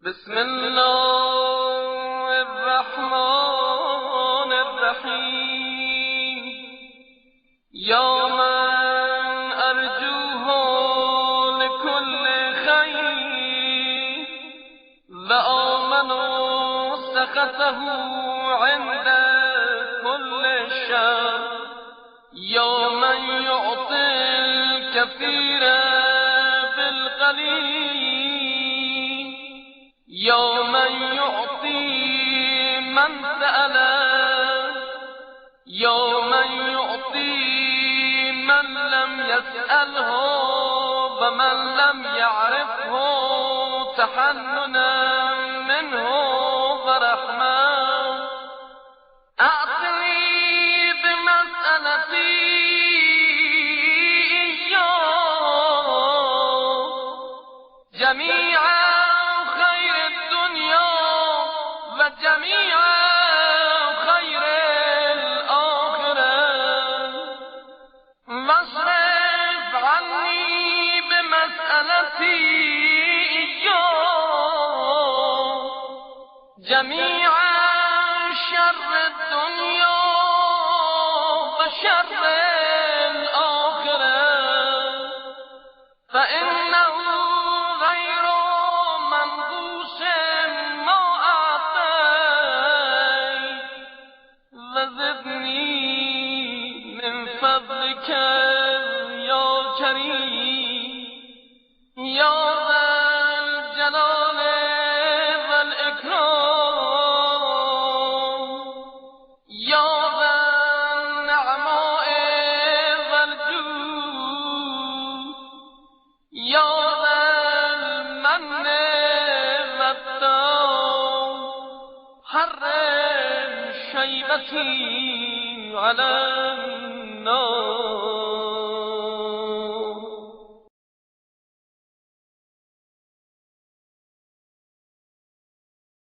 بسم الله الرحمن الرحیم. یا من ارجوه لكل خیر و آمنوا سخطه عند كل شر. یا من یعطی الكثير بالقلیل. یا من یعطی من سأله. یا من یعطی من لم يسأله و من لم يعرفه تحننا منه ورحمة. أعطني بمسألتي جميع خير الدنيا وجميع خير الآخرة، واصرف عني بمسألتي جميع شر الدنيا وشر الآخرة، فإنه غير منقوص ما أعطيت. وزدني من فضلك يا كريم يا ذا الجلال والإكرام يا ذا النعماء والجود يا ذا المن والتام. حرم شيبتي على